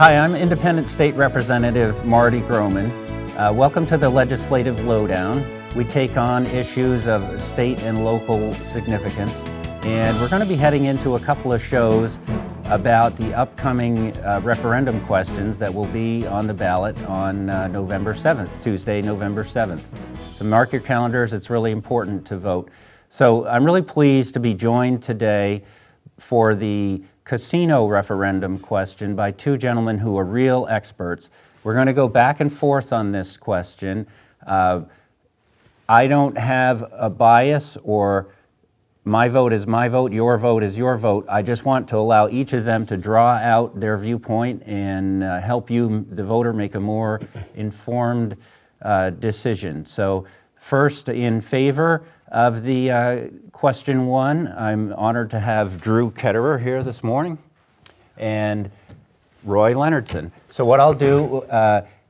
Hi, I'm Independent State Representative Marty Groman. Welcome to the Legislative Lowdown. We take on issues of state and local significance, and we're going to be heading into a couple of shows about the upcoming referendum questions that will be on the ballot on November 7th, Tuesday, November 7th. So mark your calendars, it's really important to vote. So I'm really pleased to be joined today for the casino referendum question by two gentlemen who are real experts. We're going to go back and forth on this question. I don't have a bias, or my vote is my vote, your vote is your vote. I just want to allow each of them to draw out their viewpoint and help you, the voter, make a more informed decision. So first, in favor of the question one, I'm honored to have Drew Ketterer here this morning and Roy Leonardson. So what I'll do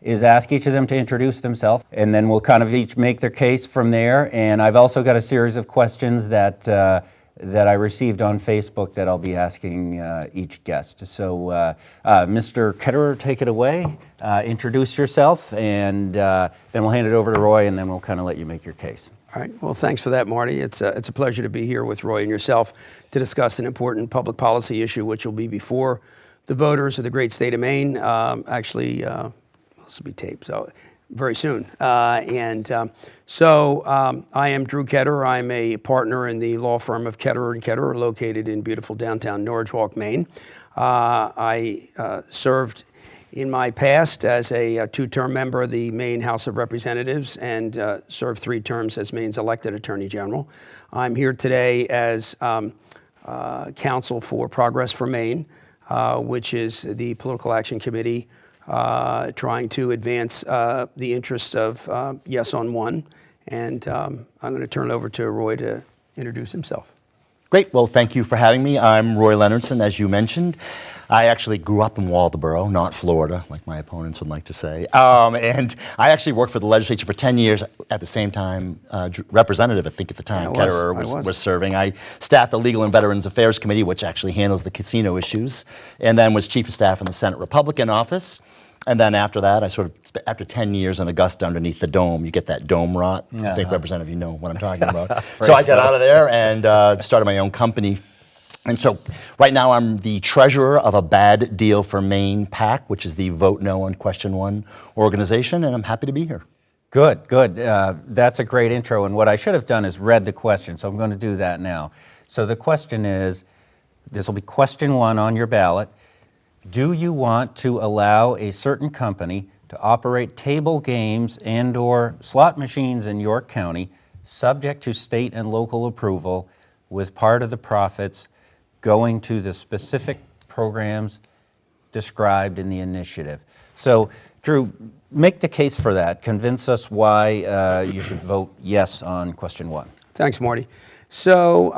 is ask each of them to introduce themselves, and then we'll kind of each make their case from there. And I've also got a series of questions that I received on Facebook that I'll be asking each guest. So Mr. Ketterer, take it away. Introduce yourself, and then we'll hand it over to Roy, and then we'll kind of let you make your case. All right. Well, thanks for that, Marty. It's a pleasure to be here with Roy and yourself to discuss an important public policy issue, which will be before the voters of the great state of Maine. Actually, this will be taped, so very soon. I am Drew Ketterer. I'm a partner in the law firm of Ketterer & Ketterer, located in beautiful downtown Norridge, Maine. I served in my past as a two-term member of the Maine House of Representatives and served 3 terms as Maine's elected Attorney General. I'm here today as counsel for Progress for Maine, which is the political action committee trying to advance the interests of Yes on One. And I'm going to turn it over to Roy to introduce himself. Great. Well, thank you for having me. I'm Roy Leonardson, as you mentioned. I actually grew up in Waldoboro, not Florida, like my opponents would like to say. And I actually worked for the legislature for 10 years. At the same time, representative, I think at the time, Ketterer was serving. I staffed the Legal and Veterans Affairs Committee, which actually handles the casino issues, and then was chief of staff in the Senate Republican office. And then after that, after 10 years in Augusta underneath the dome, you get that dome rot. I think, Representative, you know what I'm talking about. So I got out of there and started my own company. And so right now I'm the treasurer of a Bad Deal for Maine PAC, which is the Vote No on Question 1 organization, and I'm happy to be here. Good, good. That's a great intro, and what I should have done is read the question, so I'm going to do that now. So the question is, this will be question 1 on your ballot. Do you want to allow a certain company to operate table games and/or slot machines in York County, subject to state and local approval, with part of the profits going to the specific programs described in the initiative? So, Drew, make the case for that. Convince us why you should vote yes on question 1. Thanks, Marty. So,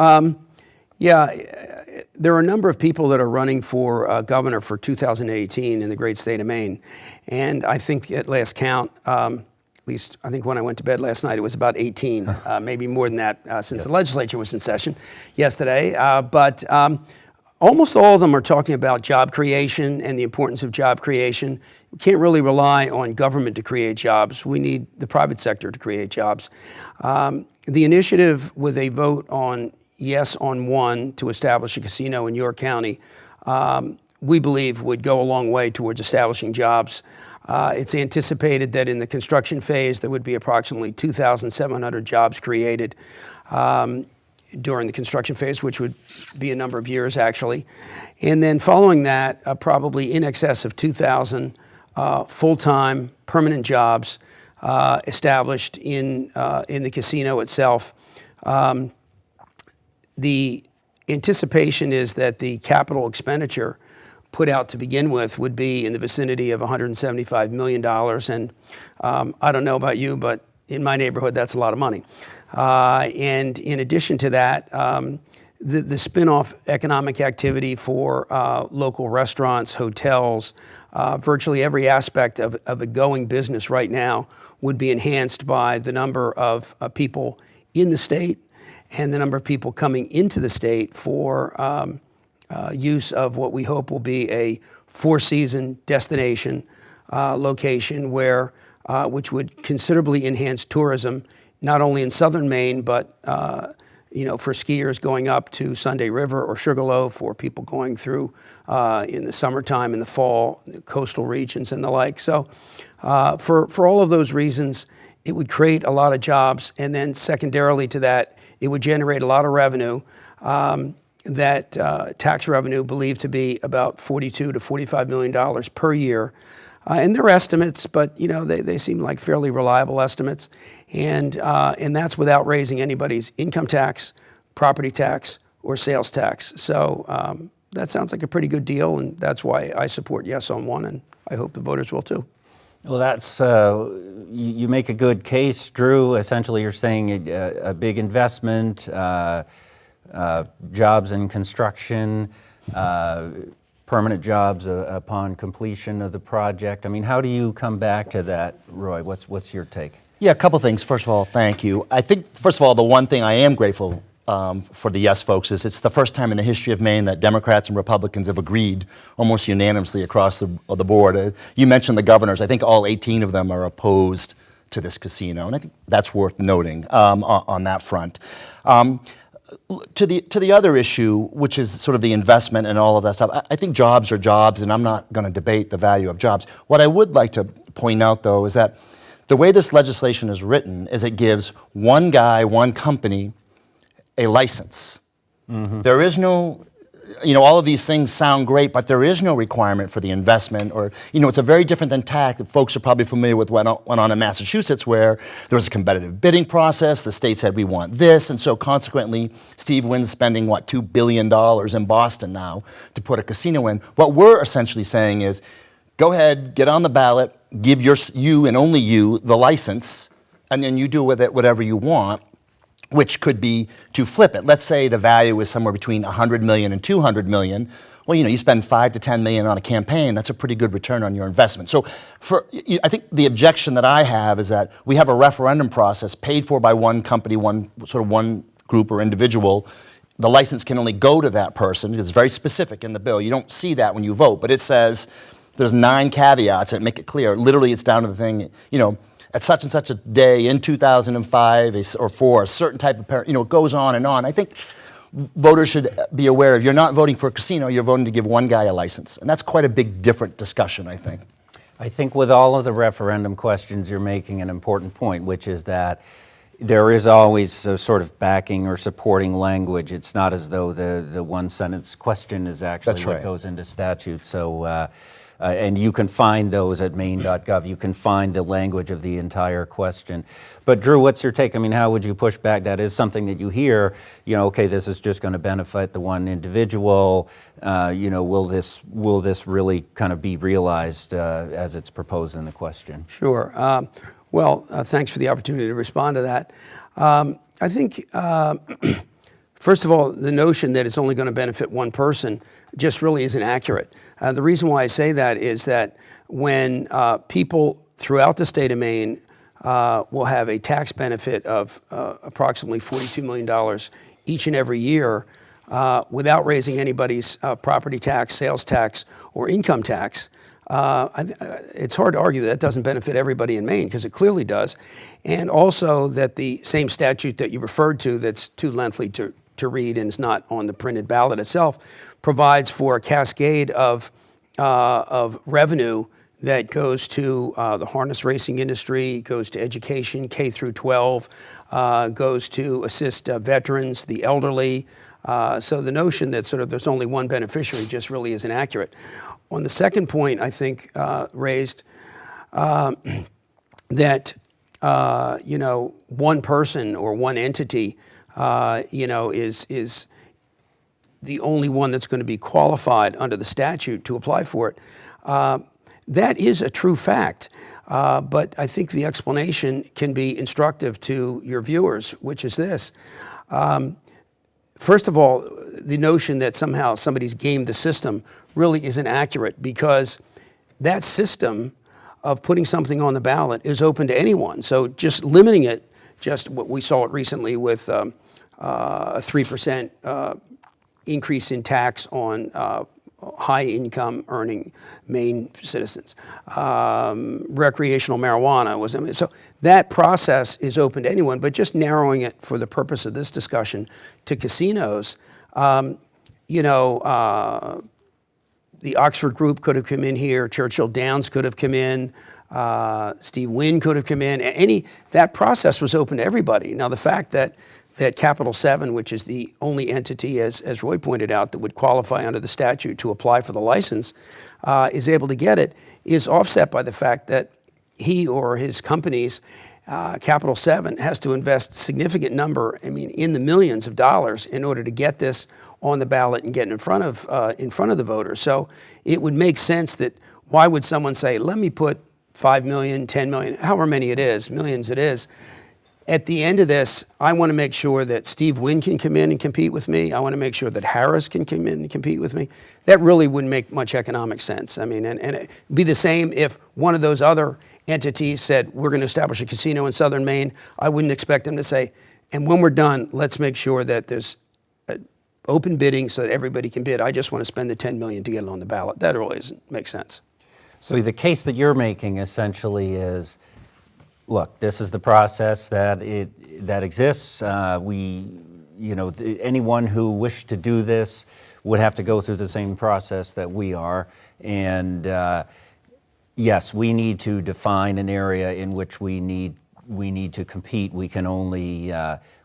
there are a number of people that are running for governor for 2018 in the great state of Maine. And I think at last count, at least I think when I went to bed last night, it was about 18, maybe more than that since the legislature was in session yesterday. But almost all of them are talking about job creation and the importance of job creation. We can't really rely on government to create jobs. We need the private sector to create jobs. The initiative with a vote on Yes on One to establish a casino in York County, we believe would go a long way towards establishing jobs. It's anticipated that in the construction phase, there would be approximately 2,700 jobs created during the construction phase, which would be a number of years, actually. And then following that, probably in excess of 2,000 full-time permanent jobs established in the casino itself. The anticipation is that the capital expenditure put out to begin with would be in the vicinity of $175 million. And I don't know about you, but in my neighborhood, that's a lot of money. And in addition to that, the spin-off economic activity for local restaurants, hotels, virtually every aspect of a going business right now would be enhanced by the number of people in the state and the number of people coming into the state for use of what we hope will be a four-season destination location where, which would considerably enhance tourism, not only in southern Maine, but for skiers going up to Sunday River or Sugarloaf, or people going through in the summertime, in the fall, the coastal regions and the like. So for all of those reasons, it would create a lot of jobs. And then secondarily to that, it would generate a lot of revenue, tax revenue believed to be about $42 to $45 million per year. And they're estimates, but they seem like fairly reliable estimates, and that's without raising anybody's income tax, property tax, or sales tax. So that sounds like a pretty good deal, and that's why I support yes on one, and I hope the voters will too. Well, that's you make a good case, Drew. Essentially, you're saying a big investment, jobs in construction. Permanent jobs upon completion of the project. I mean, how do you come back to that, Roy? What's your take? Yeah, a couple things. First of all, thank you. I think, first of all, the one thing I am grateful for the yes folks is it's the first time in the history of Maine that Democrats and Republicans have agreed almost unanimously across the board. You mentioned the governors. I think all 18 of them are opposed to this casino, and I think that's worth noting on that front. To the other issue, which is sort of the investment and all of that stuff, I think jobs are jobs, and I'm not going to debate the value of jobs. What I would like to point out, though, is that the way this legislation is written is it gives one guy, one company, a license. Mm-hmm. There is no, all of these things sound great, but there is no requirement for the investment, or, it's a very different than tax. Folks are probably familiar with what went on in Massachusetts, where there was a competitive bidding process. The state said, we want this, and so consequently, Steve Wynn's spending, $2 billion in Boston now to put a casino in. What we're essentially saying is, go ahead, get on the ballot, give you and only you the license, and then you do with it whatever you want, which could be to flip it. Let's say the value is somewhere between $100 million and $200 million. Well, you spend $5 to $10 million on a campaign, that's a pretty good return on your investment. So I think the objection that I have is that we have a referendum process paid for by one company, one group or individual. The license can only go to that person. It's very specific in the bill. You don't see that when you vote, but it says there's 9 caveats that make it clear. Literally, it's down to the thing, at such and such a day in 2005 or for a certain type of parent, it goes on and on. I think voters should be aware of, you're not voting for a casino, you're voting to give one guy a license. And that's quite a big different discussion, I think. I think with all of the referendum questions, you're making an important point, which is that there is always a sort of backing or supporting language. It's not as though the one sentence question is actually That's what right. goes into statute. So. And you can find those at maine.gov. You can find the language of the entire question. But Drew, what's your take? I mean, how would you push back? That is something that you hear, okay, this is just going to benefit the one individual. Will this really kind of be realized as it's proposed in the question? Sure. Thanks for the opportunity to respond to that. I think, first of all, the notion that it's only going to benefit one person just really isn't accurate. The reason why I say that is that when people throughout the state of Maine will have a tax benefit of approximately $42 million each and every year without raising anybody's property tax, sales tax, or income tax, it's hard to argue that doesn't benefit everybody in Maine, because it clearly does. And also that the same statute that you referred to, that's too lengthy to read and is not on the printed ballot itself, provides for a cascade of revenue that goes to the harness racing industry, goes to education, K through 12, goes to assist veterans, the elderly. So the notion that sort of there's only one beneficiary just really isn't accurate. On the second point, I think raised that one person or one entity is the only one that's going to be qualified under the statute to apply for it. That is a true fact, but I think the explanation can be instructive to your viewers, which is this. First of all, the notion that somehow somebody's gamed the system really isn't accurate, because that system of putting something on the ballot is open to anyone. So just limiting it, just what we saw it recently with a 3% increase in tax on high income earning Maine citizens. Recreational marijuana was, so that process is open to anyone, but just narrowing it for the purpose of this discussion to casinos, you know, the Oxford Group could have come in here, Churchill Downs could have come in, Steve Wynn could have come in. That process was open to everybody. Now the fact that Capital 7, which is the only entity, as Roy pointed out, that would qualify under the statute to apply for the license, is able to get it, is offset by the fact that he or his companies, Capital 7, has to invest significant number, I mean, in the millions of dollars in order to get this on the ballot and get in front of the voters. So it would make sense that why would someone say, let me put 5 million, 10 million, however many it is, millions it is. At the end of this, I want to make sure that Steve Wynn can come in and compete with me. I want to make sure that Harris can come in and compete with me. That really wouldn't make much economic sense. I mean, and it'd be the same if one of those other entities said, we're going to establish a casino in southern Maine. I wouldn't expect them to say, and when we're done, let's make sure that there's open bidding so that everybody can bid. I just want to spend the 10 million to get it on the ballot. That really doesn't make sense. So the case that you're making essentially is, look, this is the process that exists. Anyone who wished to do this would have to go through the same process that we are. And yes, we need to define an area in which we need to compete. We can only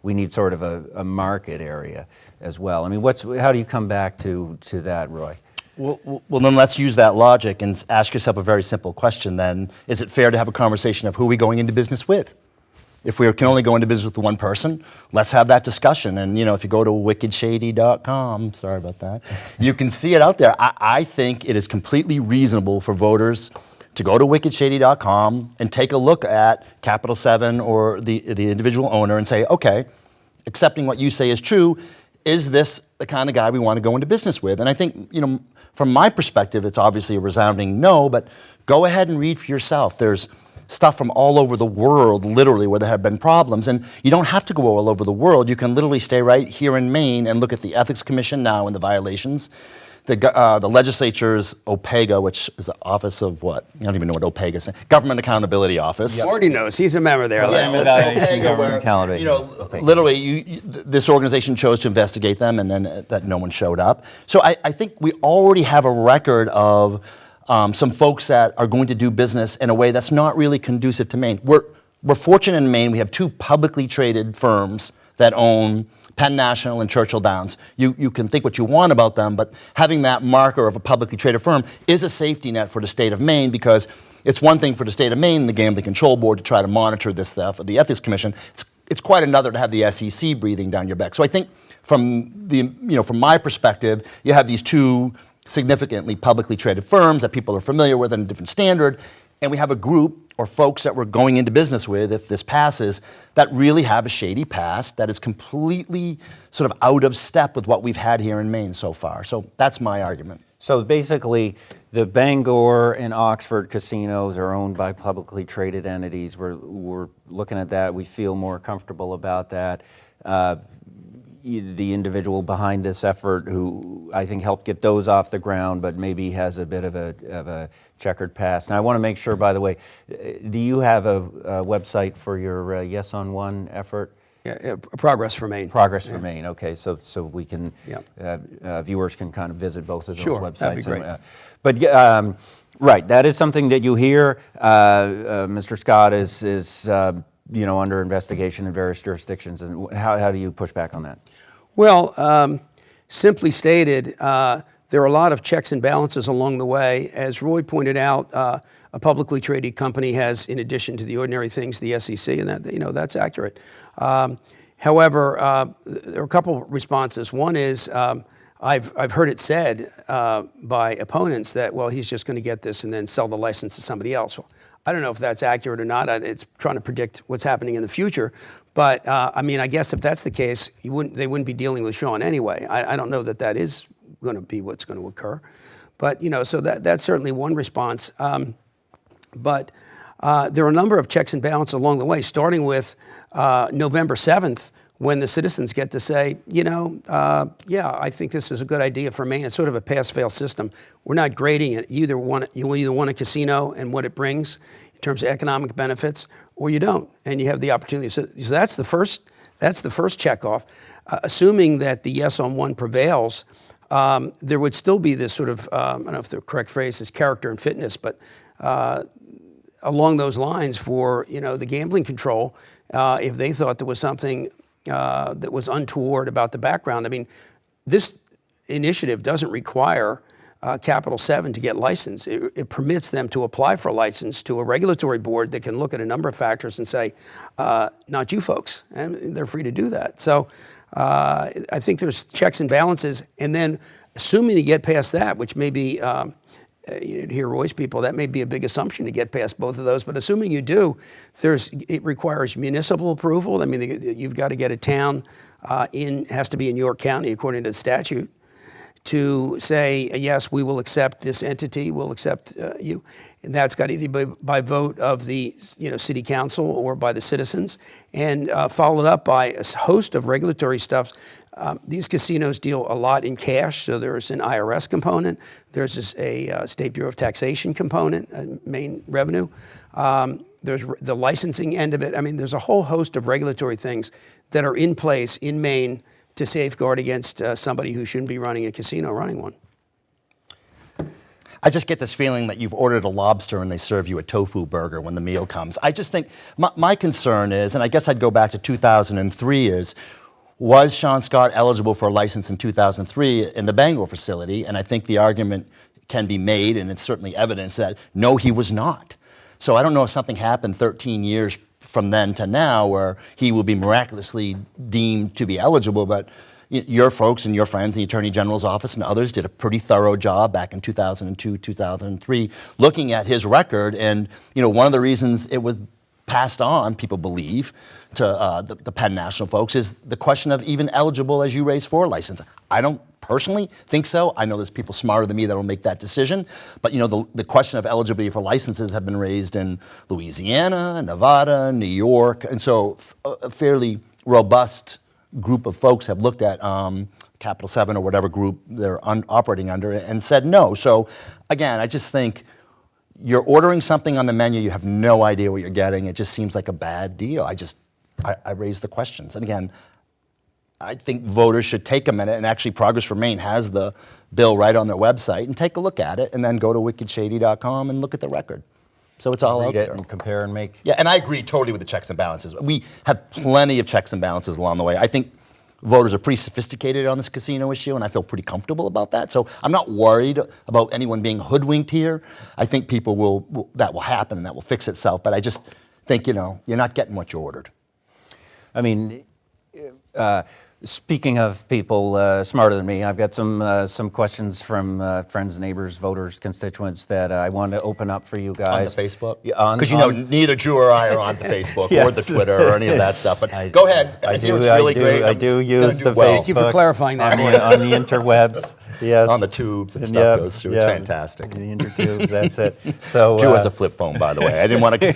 we need sort of a market area as well. I mean, how do you come back to that, Roy? Well, then let's use that logic and ask yourself a very simple question then. Is it fair to have a conversation of who are we going into business with? If we can only go into business with one person, let's have that discussion. And, you know, if you go to wickedshady.com, sorry about that, you can see it out there. I think it is completely reasonable for voters to go to wickedshady.com and take a look at Capital 7 or the individual owner and say, okay, accepting what you say is true, is this the kind of guy we want to go into business with? And I think, you know, from my perspective, it's obviously a resounding no, but go ahead and read for yourself. There's stuff from all over the world, literally, where there have been problems. And you don't have to go all over the world. You can literally stay right here in Maine and look at the Ethics Commission now and the violations. The legislature's OPEGA, which is the Office of what? I don't even know what OPEGA is. Government Accountability Office. Marty knows. He's a member there. Literally, this organization chose to investigate them, and then that no one showed up. So I think we already have a record of some folks that are going to do business in a way that's not really conducive to Maine. We're fortunate in Maine. We have two publicly traded firms that own Penn National and Churchill Downs. You can think what you want about them, but having that marker of a publicly traded firm is a safety net for the state of Maine, because it's one thing for the state of Maine, the Gambling Control Board, to try to monitor this stuff, or the Ethics Commission. It's quite another to have the SEC breathing down your back. So I think from my perspective, you have these two significantly publicly traded firms that people are familiar with and a different standard, and we have a group or folks that we're going into business with, if this passes, that really have a shady past that is completely sort of out of step with what we've had here in Maine so far. So that's my argument. So basically, the Bangor and Oxford casinos are owned by publicly traded entities. We're looking at that. We feel more comfortable about that. The individual behind this effort, who I think helped get those off the ground, but maybe has a bit of a checkered past. Now, I want to make sure, by the way, do you have a website for your Yes on One effort? Yeah, Progress for Maine. Progress for Maine. Okay, so we can viewers can kind of visit both of those websites. That'd be great. Right, that is something that you hear. Mr. Scott is under investigation in various jurisdictions, and how do you push back on that? Well, simply stated, there are a lot of checks and balances along the way. As Roy pointed out, a publicly traded company has, in addition to the ordinary things, the SEC, and that's accurate. However, there are a couple responses. One is I've heard it said by opponents that, well, he's just going to get this and then sell the license to somebody else. Well, I don't know if that's accurate or not. It's trying to predict what's happening in the future. But I mean, I guess if that's the case, they wouldn't be dealing with Sean anyway. I don't know that is going to be what's going to occur. But so that's certainly one response. But there are a number of checks and balances along the way, starting with November 7th, when the citizens get to say, yeah, I think this is a good idea for Maine. It's sort of a pass-fail system. We're not grading it. You either want a casino and what it brings in terms of economic benefits, or you don't, and you have the opportunity. So that's the first checkoff. Assuming that the yes on one prevails, there would still be this sort of, I don't know if the correct phrase is character and fitness, but along those lines for the gambling control, if they thought there was something that was untoward about the background. I mean, this initiative doesn't require Capital 7 to get licensed. It permits them to apply for a license to a regulatory board that can look at a number of factors and say, not you folks, and they're free to do that. So I think there's checks and balances, and then assuming you get past that, which may be, to hear Roy's people, that may be a big assumption to get past both of those, but assuming you do, it requires municipal approval. I mean, you've got to get a town has to be in York County according to the statute, to say, yes, we will accept this entity, we'll accept you. And that's got to either be by vote of the city council or by the citizens, and followed up by a host of regulatory stuff. These casinos deal a lot in cash, so there's an IRS component, there's a State Bureau of Taxation component, Maine revenue. There's the licensing end of it. I mean, there's a whole host of regulatory things that are in place in Maine to safeguard against somebody who shouldn't be running a casino running one. I just get this feeling that you've ordered a lobster and they serve you a tofu burger when the meal comes. I just think my concern is, and I guess I'd go back to 2003, was Sean Scott eligible for a license in 2003 in the Bangor facility? And I think the argument can be made, and it's certainly evidence, that no, he was not. So I don't know if something happened 13 years from then to now where he will be miraculously deemed to be eligible, but your folks and your friends, the Attorney General's office and others, did a pretty thorough job back in 2002, 2003, looking at his record. And one of the reasons it was passed on, people believe, to the Penn National folks is the question of even eligible as you raise for a license. I don't personally think so. I know there's people smarter than me that will make that decision. But the question of eligibility for licenses have been raised in Louisiana, Nevada, New York, and so a fairly robust group of folks have looked at Capital 7 or whatever group they're operating under and said no. So again, I just think you're ordering something on the menu, you have no idea what you're getting. It just seems like a bad deal. I raise the questions. And again, I think voters should take a minute, and actually Progress for Maine has the bill right on their website, and take a look at it, and then go to wickedshady.com and look at the record. So it's all out there. And compare and make. Yeah, and I agree totally with the checks and balances. We have plenty of checks and balances along the way. I think voters are pretty sophisticated on this casino issue, and I feel pretty comfortable about that. So I'm not worried about anyone being hoodwinked here. I think people that will happen and that will fix itself. But I just think, you're not getting what you ordered. I mean, speaking of people smarter than me, I've got some questions from friends, neighbors, voters, constituents that I want to open up for you guys. On the Facebook? Because neither Drew or I are on the Facebook or the Twitter or any of that stuff. But go ahead. I do use the Facebook. Thank you for clarifying that. on the interterwebs. Yes. On the tubes and stuff goes through. It's fantastic. The intertubes, that's it. So Drew has a flip phone, by the way. I didn't want to.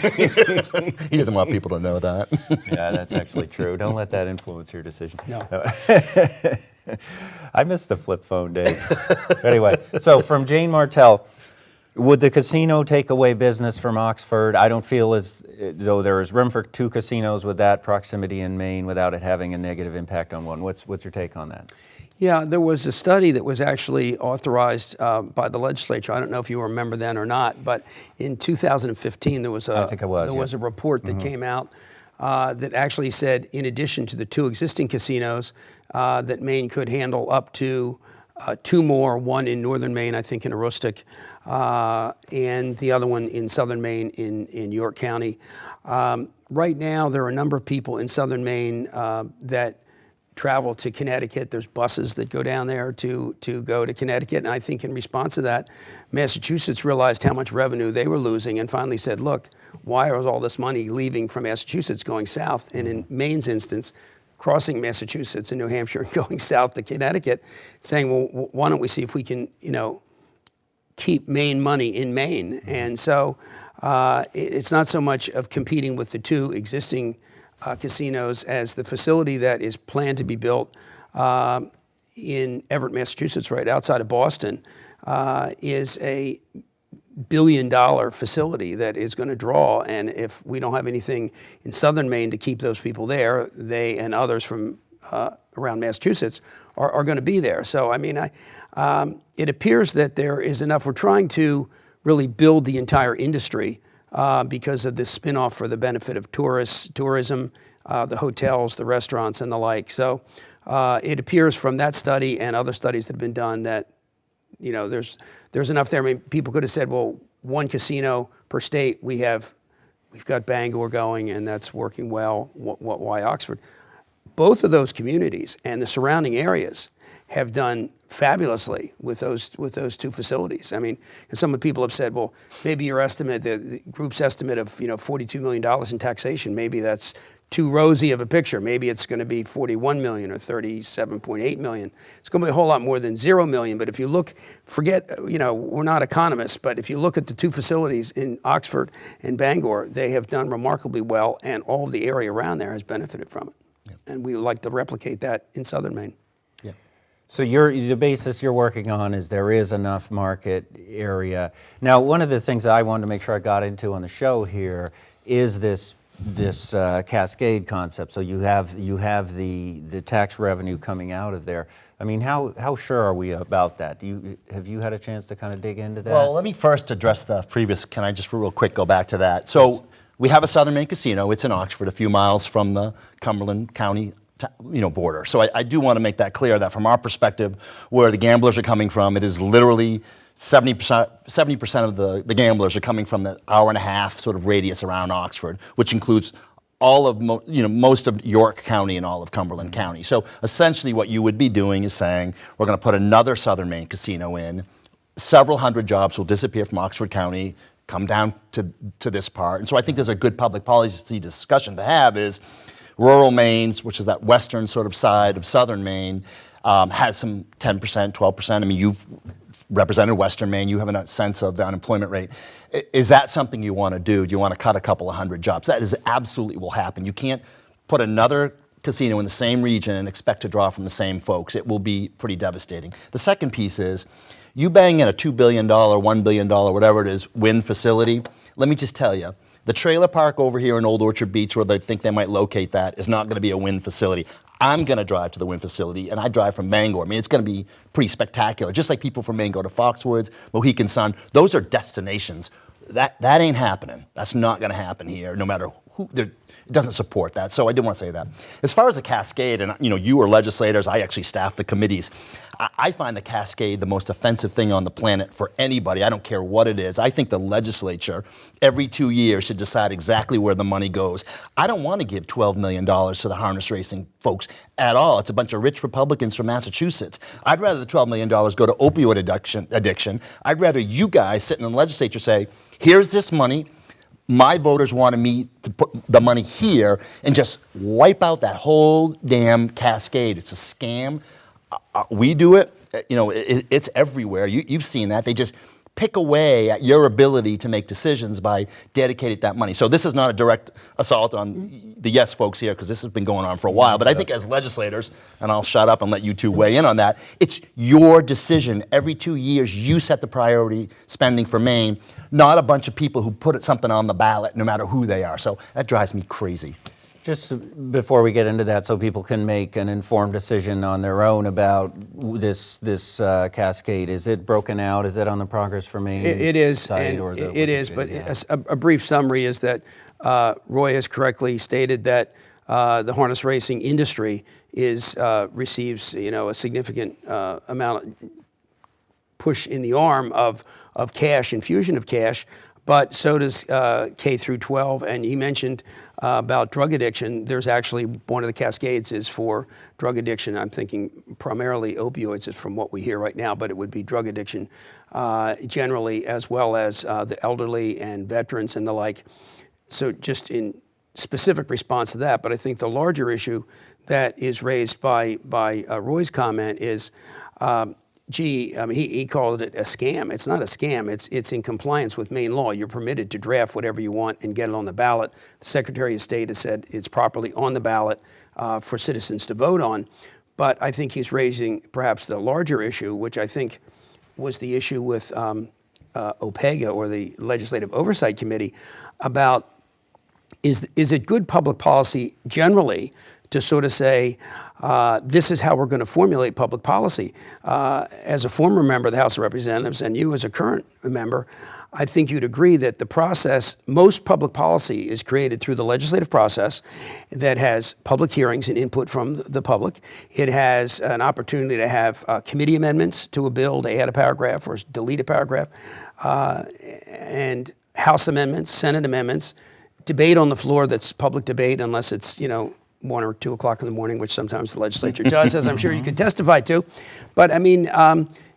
He doesn't want people to know that. Yeah, that's actually true. Don't let that influence your decision. No. I miss the flip phone days. Anyway, so from Jane Martell, would the casino take away business from Oxford? I don't feel as though there is room for two casinos with that proximity in Maine without it having a negative impact on one. What's your take on that? Yeah, there was a study that was actually authorized by the legislature. I don't know if you remember then or not, but in 2015 there was a report that came out that actually said, in addition to the two existing casinos, that Maine could handle up to two more, one in northern Maine, I think in Aroostook, and the other one in southern Maine in York County. Right now, there are a number of people in southern Maine that travel to Connecticut. There's buses that go down there to go to Connecticut. And I think in response to that, Massachusetts realized how much revenue they were losing and finally said, look, why is all this money leaving from Massachusetts going south? And in Maine's instance, crossing Massachusetts and New Hampshire and going south to Connecticut, saying, well, why don't we see if we can, keep Maine money in Maine? And so it's not so much of competing with the two existing casinos as the facility that is planned to be built in Everett, Massachusetts, right outside of Boston, is a billion-dollar facility that is going to draw. And if we don't have anything in southern Maine to keep those people there, they and others from around Massachusetts are going to be there. So, I mean, it appears that there is enough. We're trying to really build the entire industry because of this spinoff for the benefit of tourism, the hotels, the restaurants, and the like. So it appears from that study and other studies that have been done that, you know, there's enough there. I mean, people could have said, well, one casino per state. We've got Bangor going, and that's working well. Why Oxford? Both of those communities and the surrounding areas have done fabulously with those two facilities. I mean, and some of the people have said, well, maybe your estimate, the group's estimate of $42 million in taxation, maybe that's too rosy of a picture. Maybe it's going to be 41 million or 37.8 million. It's going to be a whole lot more than 0 million. But if you look, we're not economists, but if you look at the two facilities in Oxford and Bangor, they have done remarkably well, and all of the area around there has benefited from it. Yep. And we would like to replicate that in southern Maine. Yeah. So the basis you're working on is there is enough market area. Now, one of the things I wanted to make sure I got into on the show here is this cascade concept. So you have the tax revenue coming out of there. I mean, how sure are we about that? Have you had a chance to kind of dig into that? Well, let me first address the previous. Can I just real quick go back to that? So we have a Southern Maine casino. It's in Oxford, a few miles from the Cumberland County border. So I do want to make that clear that from our perspective, where the gamblers are coming from, it is literally 70% of the gamblers are coming from the hour-and-a-half sort of radius around Oxford, which includes all of most of York County and all of Cumberland County. So essentially, what you would be doing is saying we're going to put another Southern Maine casino in. Several hundred jobs will disappear from Oxford County, come down to this part. And so I think there's a good public policy discussion to have. Is rural Maine, which is that western sort of side of Southern Maine, has some 10%, 12%. I mean, you've represented Western Maine, you have a sense of the unemployment rate. Is that something you want to do? Do you want to cut a couple of hundred jobs? That is absolutely will happen. You can't put another casino in the same region and expect to draw from the same folks. It will be pretty devastating. The second piece is, you bang in a $2 billion, $1 billion, whatever it is, wind facility. Let me just tell you, the trailer park over here in Old Orchard Beach, where they think they might locate that, is not going to be a wind facility. I'm going to drive to the wind facility, and I drive from Bangor. I mean, it's going to be pretty spectacular. Just like people from Maine go to Foxwoods, Mohegan Sun. Those are destinations. That ain't happening. That's not going to happen here, no matter who. It doesn't support that. So I did want to say that. As far as the cascade, and you are legislators, I actually staff the committees. I find the cascade the most offensive thing on the planet for anybody. I don't care what it is. I think the legislature every 2 years should decide exactly where the money goes. I don't want to give $12 million to the harness racing folks at all. It's a bunch of rich Republicans from Massachusetts. I'd rather the $12 million go to opioid addiction. I'd rather you guys sitting in the legislature say, here's this money. My voters wanted me to put the money here and just wipe out that whole damn cascade. It's a scam. We do it. It's everywhere. You've seen that. They just pick away at your ability to make decisions by dedicating that money. So this is not a direct assault on the yes folks here, because this has been going on for a while. But I think as legislators, and I'll shut up and let you two weigh in on that, it's your decision. Every 2 years, you set the priority spending for Maine, not a bunch of people who put something on the ballot, no matter who they are. So that drives me crazy. Just before we get into that, so people can make an informed decision on their own about this cascade, is it broken out? Is it on the Progress for Maine It is, site, and or the it is. But a brief summary is that Roy has correctly stated that the harness racing industry receives a significant amount of push in the arm of cash, infusion of cash. But so does K through 12, and he mentioned about drug addiction. There's actually one of the cascades is for drug addiction. I'm thinking primarily opioids is from what we hear right now, but it would be drug addiction generally, as well as the elderly and veterans and the like. So just in specific response to that, but I think the larger issue that is raised by Roy's comment is gee, I mean, he called it a scam. It's not a scam. It's in compliance with Maine law. You're permitted to draft whatever you want and get it on the ballot. The Secretary of State has said it's properly on the ballot for citizens to vote on. But I think he's raising perhaps the larger issue, which I think was the issue with OPEGA, or the Legislative Oversight Committee, about is it good public policy generally to sort of say, this is how we're going to formulate public policy. As a former member of the House of Representatives, and you as a current member, I think you'd agree that the process, most public policy is created through the legislative process that has public hearings and input from the public. It has an opportunity to have committee amendments to a bill, to add a paragraph or delete a paragraph, and House amendments, Senate amendments, debate on the floor that's public debate, unless it's, 1 or 2 o'clock in the morning, which sometimes the legislature does, as I'm sure you can testify to. But I mean,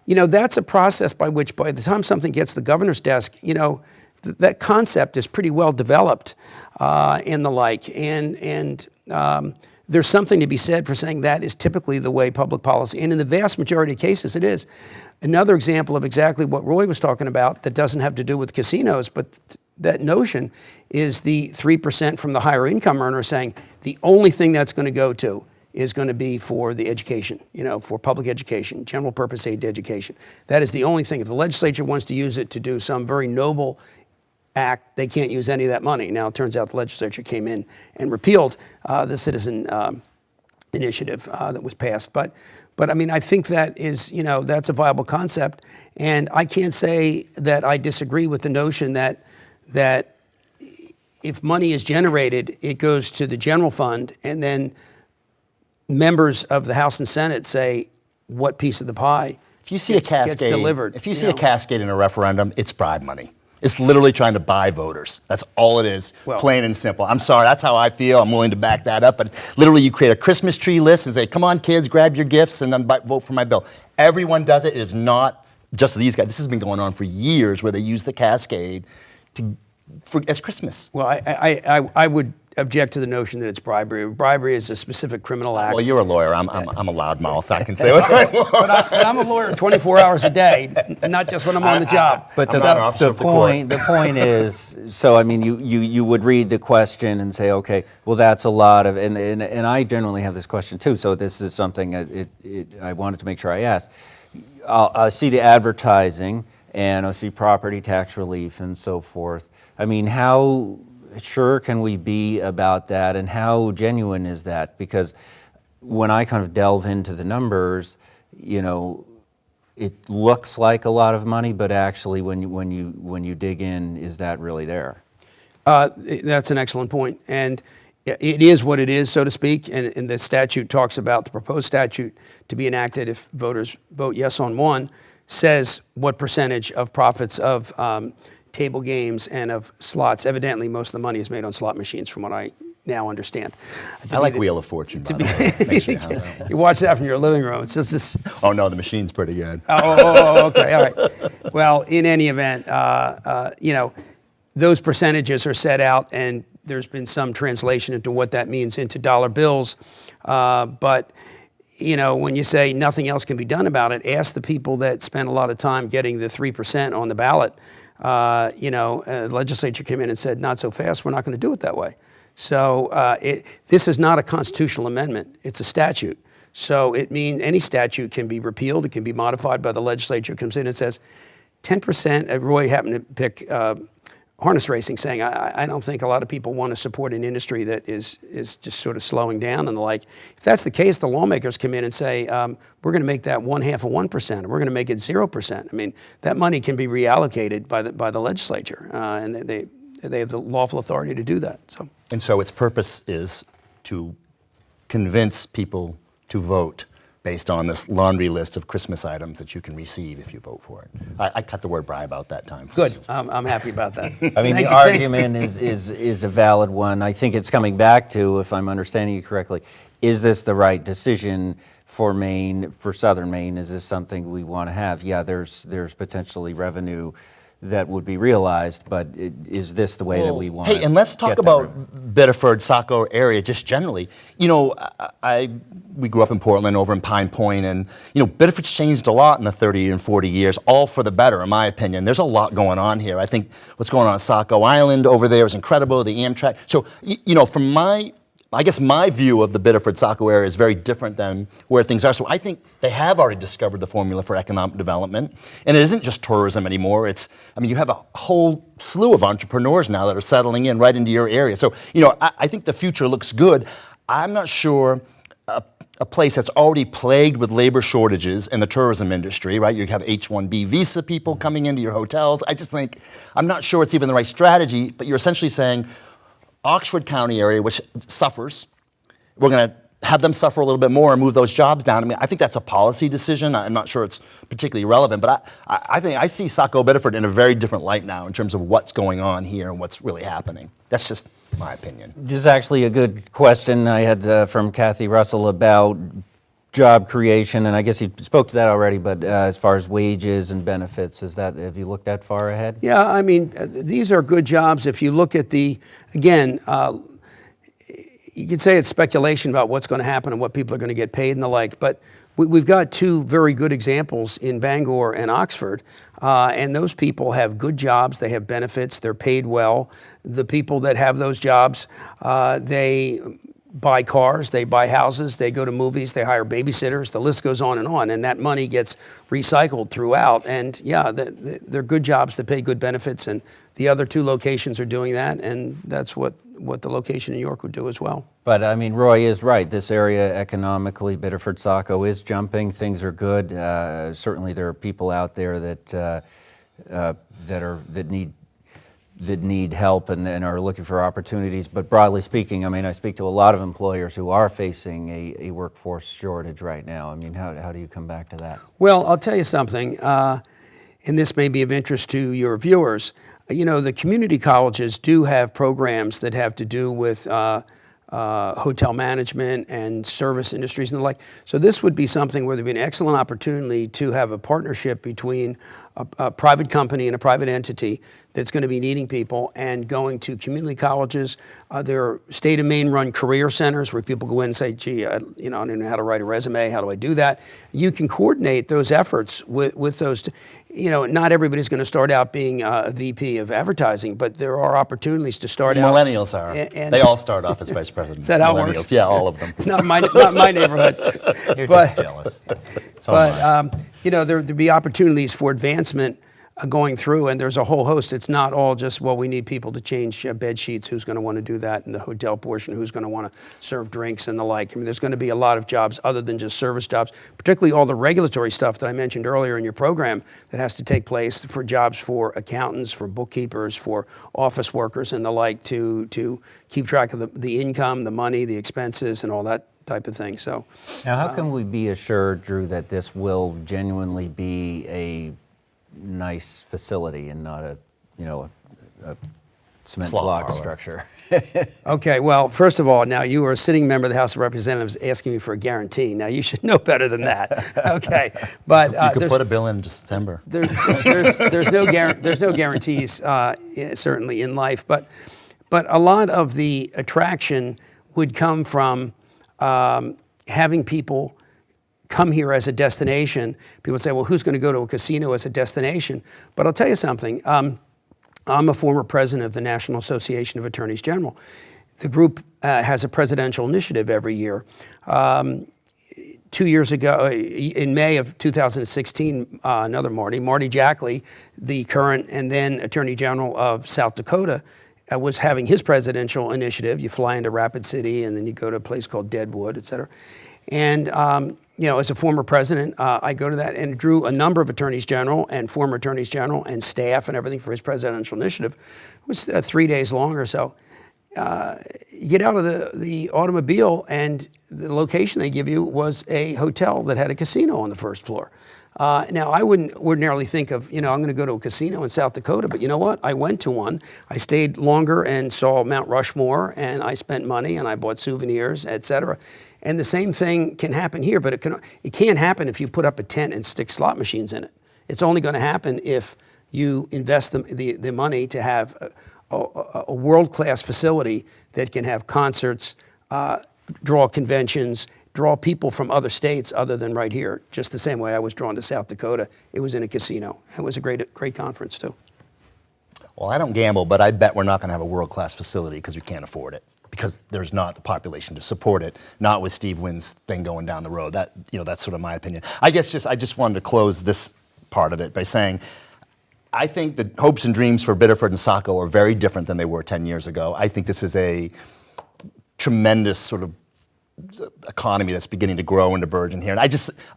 that's a process by which, by the time something gets to the governor's desk, that concept is pretty well developed and the like. And there's something to be said for saying that is typically the way public policy, and in the vast majority of cases it is. Another example of exactly what Roy was talking about that doesn't have to do with casinos, but that notion is the 3% from the higher income earner saying the only thing that's going to go to is going to be for the education, for public education, general purpose aid to education. That is the only thing. If the legislature wants to use it to do some very noble act, they can't use any of that money. Now, it turns out the legislature came in and repealed the citizen initiative that was passed. But I mean, I think that is, that's a viable concept. And I can't say that I disagree with the notion that if money is generated, it goes to the general fund, and then members of the House and Senate say what piece of the pie if you see a cascade, gets delivered. If you see a cascade in a referendum, it's bribe money. It's literally trying to buy voters. That's all it is, plain and simple. I'm sorry, that's how I feel. I'm willing to back that up. But literally, you create a Christmas tree list and say, come on, kids, grab your gifts and then vote for my bill. Everyone does it. It is not just these guys. This has been going on for years, where they use the cascade as Christmas. Well, I would object to the notion that it's bribery. Bribery is a specific criminal act. Well, you're a lawyer. I'm a loudmouth. I can say what I want. But I'm a lawyer 24 hours a day, not just when I'm on the job. But the point is, so I mean, you would read the question and say, okay, well, that's a lot of, and I generally have this question too. So this is something I wanted to make sure I asked. I'll see the advertising, and I'll see property tax relief and so forth. I mean, how sure can we be about that, and how genuine is that? Because when I kind of delve into the numbers, it looks like a lot of money, but actually when you dig in, is that really there? That's an excellent point. And it is what it is, so to speak, and the statute talks about, the proposed statute to be enacted if voters vote yes on one, says what percentage of profits of table games and of slots. Evidently, most of the money is made on slot machines, from what I now understand. I like Wheel of Fortune, by the way. Make sure you have that. You watch that from your living room. It's just this. Oh, no, the machine's pretty good. Okay, all right. Well, in any event, those percentages are set out, and there's been some translation into what that means into dollar bills. But when you say nothing else can be done about it, ask the people that spend a lot of time getting the 3% on the ballot. The legislature came in and said, not so fast, we're not going to do it that way. So this is not a constitutional amendment, it's a statute. So it means any statute can be repealed, it can be modified by the legislature. It comes in and says 10%, Roy happened to pick harness racing, saying, I don't think a lot of people want to support an industry that is just sort of slowing down and the like. If that's the case, the lawmakers come in and say, we're going to make that 1/2 of 1%, or we're going to make it 0%. I mean, that money can be reallocated by the legislature, and they have the lawful authority to do that. And so its purpose is to convince people to vote based on this laundry list of Christmas items that you can receive if you vote for it. I cut the word bribe out that time. Good. I'm happy about that. I mean, the argument is a valid one. I think it's coming back to, if I'm understanding you correctly, is this the right decision for Maine, for Southern Maine? Is this something we want to have? Yeah, there's potentially revenue that would be realized, but is this the way that we want? Hey, and let's talk about Biddeford, Saco area just generally. You know, we grew up in Portland, over in Pine Point, and you know, Biddeford's changed a lot in the 30 and 40 years, all for the better, in my opinion. There's a lot going on here. I think what's going on at Saco Island over there is incredible. The Amtrak. So, you know, from I guess my view of the Biddeford-Saco area is very different than where things are. So I think they have already discovered the formula for economic development. And it isn't just tourism anymore. I mean, you have a whole slew of entrepreneurs now that are settling in right into your area. So, you know, I think the future looks good. I'm not sure a place that's already plagued with labor shortages in the tourism industry, right? You have H-1B visa people coming into your hotels. I just think, I'm not sure it's even the right strategy, but you're essentially saying, Oxford County area, which suffers, we're going to have them suffer a little bit more and move those jobs down. I mean, I think that's a policy decision. I'm not sure it's particularly relevant, but I think I see Saco Biddeford in a very different light now in terms of what's going on here and what's really happening. That's just my opinion. This is actually a good question I had from Kathy Russell about job creation, and I guess you spoke to that already, but as far as wages and benefits, have you looked that far ahead? Yeah, I mean, these are good jobs. If you look at again, you could say it's speculation about what's going to happen and what people are going to get paid and the like, but we've got two very good examples in Bangor and Oxford, and those people have good jobs, they have benefits, they're paid well. The people that have those jobs, they buy cars, they buy houses, they go to movies, they hire babysitters, the list goes on, and that money gets recycled throughout. And yeah, they're good jobs that pay good benefits, and the other two locations are doing that, and that's what the location in New York would do as well. But I mean, Roy is right. This area economically, Biddeford-Saco, is jumping. Things are good. Certainly there are people out there that need help and are looking for opportunities. But broadly speaking, I mean, I speak to a lot of employers who are facing a workforce shortage right now. I mean, how do you come back to that? Well, I'll tell you something, and this may be of interest to your viewers. You know, the community colleges do have programs that have to do with hotel management and service industries and the like. So this would be something where there'd be an excellent opportunity to have a partnership between a private company and a private entity that's going to be needing people and going to community colleges. There are state of Maine run career centers where people go in and say, gee, I don't know how to write a resume. How do I do that? You can coordinate those efforts with those. You know, not everybody's going to start out being a VP of advertising, but there are opportunities to start out. Millennials are. They all start off as vice presidents. Is that how it works? Yeah, all of them. Not my neighborhood. You're just jealous. But you know, there'd be opportunities for advancement going through, and there's a whole host. It's not all just, well, we need people to change bed sheets. Who's going to want to do that in the hotel portion? Who's going to want to serve drinks and the like? I mean, there's going to be a lot of jobs other than just service jobs, particularly all the regulatory stuff that I mentioned earlier in your program that has to take place for jobs for accountants, for bookkeepers, for office workers and the like to keep track of the income, the money, the expenses, and all that type of thing. So now, how can we be assured, Drew, that this will genuinely be a nice facility and not a cement block structure? Okay, well, first of all, now you are a sitting member of the House of Representatives asking me for a guarantee. Now you should know better than that. Okay, but you could put a bill in December. There's no guarantees certainly in life, but a lot of the attraction would come from having people come here as a destination. People say, well, who's going to go to a casino as a destination? But I'll tell you something. I'm a former president of the National Association of Attorneys General. The group has a presidential initiative every year. 2 years ago, in May of 2016, another Marty Jackley, the current and then Attorney General of South Dakota, was having his presidential initiative. You fly into Rapid City and then you go to a place called Deadwood, et cetera. And you know, as a former president, I go to that, and it drew a number of attorneys general and former attorneys general and staff and everything for his presidential initiative. It was 3 days long or so. You get out of the automobile, and the location they give you was a hotel that had a casino on the first floor. Now, I wouldn't ordinarily think of, I'm going to go to a casino in South Dakota, but you know what? I went to one. I stayed longer and saw Mount Rushmore, and I spent money, and I bought souvenirs, et cetera. And the same thing can happen here, but it can't happen if you put up a tent and stick slot machines in it. It's only going to happen if you invest the money to have a world-class facility that can have concerts, draw conventions, draw people from other states other than right here. Just the same way I was drawn to South Dakota. It was in a casino. It was a great conference too. Well, I don't gamble, but I bet we're not going to have a world-class facility because we can't afford it, because there's not the population to support it, not with Steve Wynn's thing going down the road. That's sort of my opinion. I just wanted to close this part of it by saying, I think the hopes and dreams for Biddeford and Saco are very different than they were 10 years ago. I think this is a tremendous sort of economy that's beginning to grow and to burgeon here. And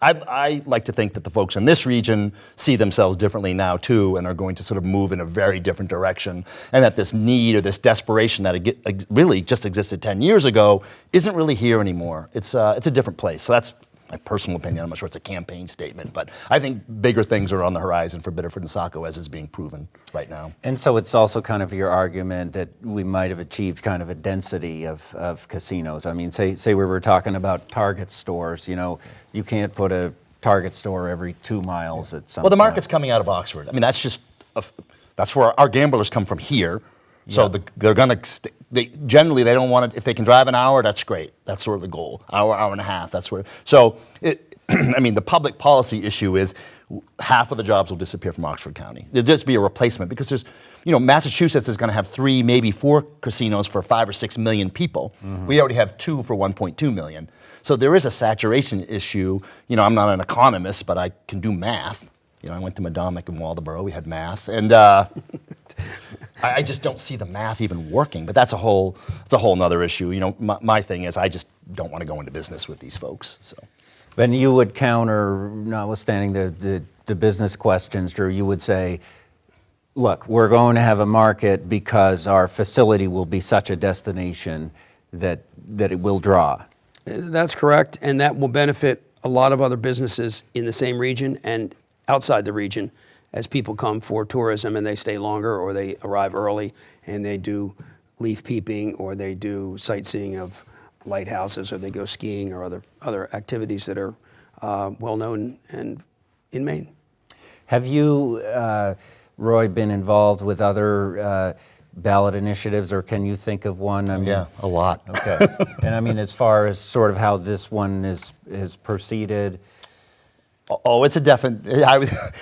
I like to think that the folks in this region see themselves differently now too, and are going to sort of move in a very different direction. And that this need or this desperation that really just existed 10 years ago isn't really here anymore. It's a different place. So that's my personal opinion. I'm not sure it's a campaign statement, but I think bigger things are on the horizon for Biddeford and Saco, as is being proven right now. And so it's also kind of your argument that we might have achieved kind of a density of casinos. I mean, say we were talking about Target stores, you can't put a Target store every 2 miles at some Well, the point. market's coming out of Oxford. I mean, that's where our gamblers come from here. So they're going to, generally they don't want to, if they can drive an hour, that's great. That's sort of the goal. Hour and a half, that's where. So, I mean, the public policy issue is half of the jobs will disappear from Oxford County. There'll just be a replacement because there's, Massachusetts is going to have 3, maybe 4 casinos for 5 or 6 million people. Mm-hmm. We already have 2 for 1.2 million. So there is a saturation issue. I'm not an economist, but I can do math. I went to Madomic in Waldoboro, we had math, and I just don't see the math even working, but that's a whole nother issue. My thing is I just don't want to go into business with these folks. So, then you would counter, notwithstanding the business questions, Drew, you would say, look, we're going to have a market because our facility will be such a destination that it will draw. That's correct, and that will benefit a lot of other businesses in the same region and outside the region as people come for tourism and they stay longer, or they arrive early and they do leaf peeping, or they do sightseeing of lighthouses, or they go skiing, or other activities that are well known and in Maine. Have you, Roy, been involved with other ballot initiatives, or can you think of one? I mean, yeah, a lot. Okay. And I mean, as far as sort of how this one is proceeded. Oh, it's a definite.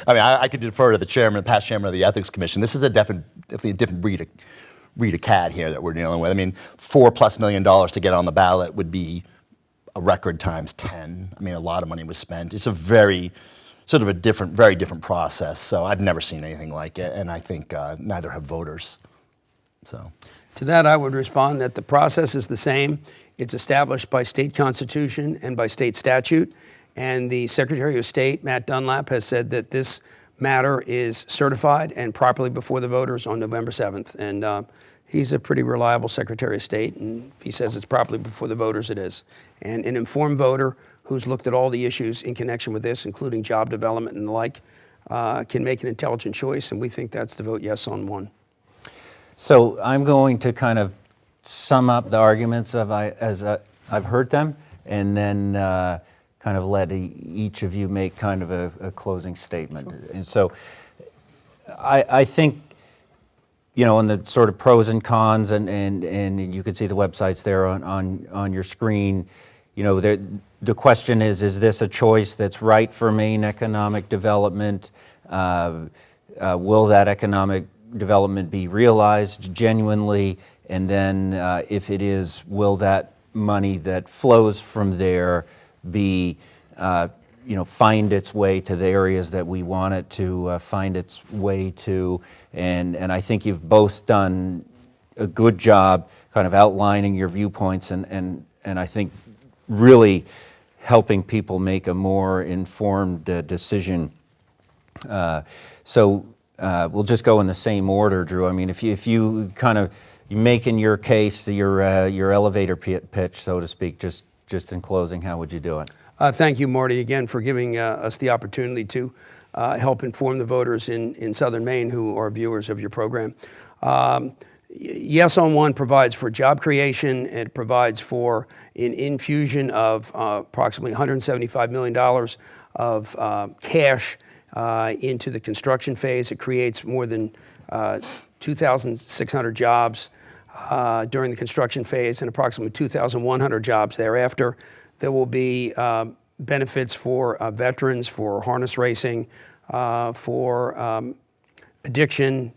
I could defer to the past chairman of the Ethics Commission. This is definitely a different breed of cat here that we're dealing with. I mean, $4+ million to get on the ballot would be a record times 10. I mean, a lot of money was spent. It's a very different process. So I've never seen anything like it, and I think neither have voters. So, to that, I would respond that the process is the same. It's established by state constitution and by state statute. And the Secretary of State, Matt Dunlap, has said that this matter is certified and properly before the voters on November 7th. And he's a pretty reliable Secretary of State, and if he says it's properly before the voters, it is. And an informed voter who's looked at all the issues in connection with this, including job development and the like, can make an intelligent choice, and we think that's to vote yes on one. So I'm going to kind of sum up the arguments as I've heard them, and then kind of let each of you make kind of a closing statement. Sure. And so I think, on the sort of pros and cons, and you can see the websites there on your screen, the question is this a choice that's right for Maine economic development? Will that economic development be realized genuinely? And then if it is, will that money that flows from there be, find its way to the areas that we want it to find its way to? And I think you've both done a good job kind of outlining your viewpoints and I think really helping people make a more informed decision. So we'll just go in the same order, Drew. I mean, if you kind of making your case, your elevator pitch, so to speak, just in closing, how would you do it? Thank you, Marty, again, for giving us the opportunity to help inform the voters in Southern Maine who are viewers of your program. Yes on One provides for job creation. It provides for an infusion of approximately $175 million of cash into the construction phase. It creates more than 2,600 jobs during the construction phase and approximately 2,100 jobs thereafter. There will be benefits for veterans, for harness racing, for addiction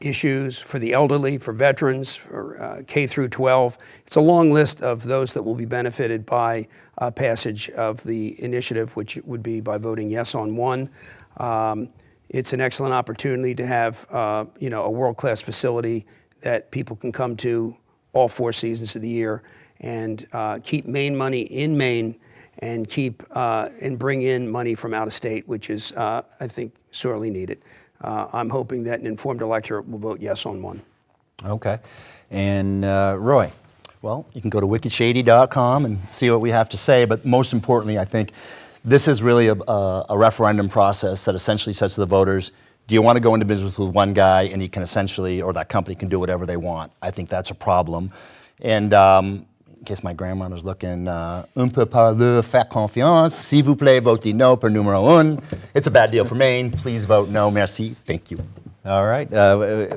issues, for the elderly, for veterans, for K through 12. It's a long list of those that will be benefited by passage of the initiative, which would be by voting yes on one. It's an excellent opportunity to have a world-class facility that people can come to all 4 seasons of the year and keep Maine money in Maine and keep and bring in money from out of state, which is, I think, sorely needed. I'm hoping that an informed electorate will vote yes on one. Okay. And Roy? Well, you can go to wickedshady.com and see what we have to say, but most importantly, I think this is really a referendum process that essentially says to the voters, do you want to go into business with one guy and he can essentially, or that company can do whatever they want? I think that's a problem. And in case my grandmother's looking, un peu parler, faire confiance, s'il vous plaît, votez no per numéro un. It's a bad deal for Maine. Please vote no. Merci. Thank you. All right.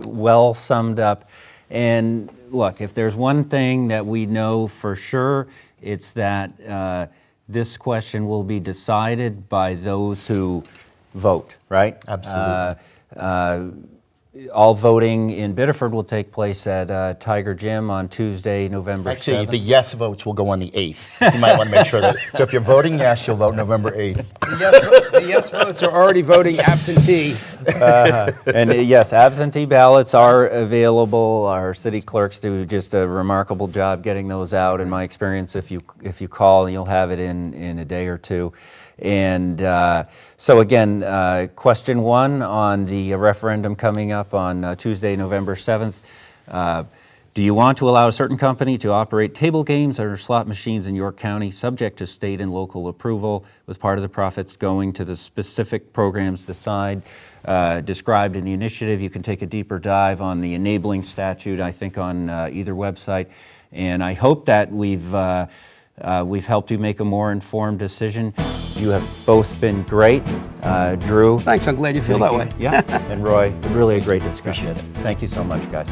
Well summed up. And look, if there's one thing that we know for sure, it's that this question will be decided by those who vote, right? Absolutely. All voting in Biddeford will take place at Tiger Gym on Tuesday, November 7th. Actually, the yes votes will go on the 8th. You might want to make sure that. So if you're voting yes, you'll vote November 8th. The yes votes are already voting absentee. And yes, absentee ballots are available. Our city clerks do just a remarkable job getting those out. In my experience, if you call, you'll have it in a day or two. And so again, question 1 on the referendum coming up on Tuesday, November 7th. Do you want to allow a certain company to operate table games or slot machines in York County subject to state and local approval, with part of the profits going to the specific programs described in the initiative? You can take a deeper dive on the enabling statute, I think, on either website. And I hope that we've helped you make a more informed decision. You have both been great. Drew. Thanks, I'm glad you feel that way. Yeah, and Roy, really a great discussion. Appreciate it. Thank you so much, guys.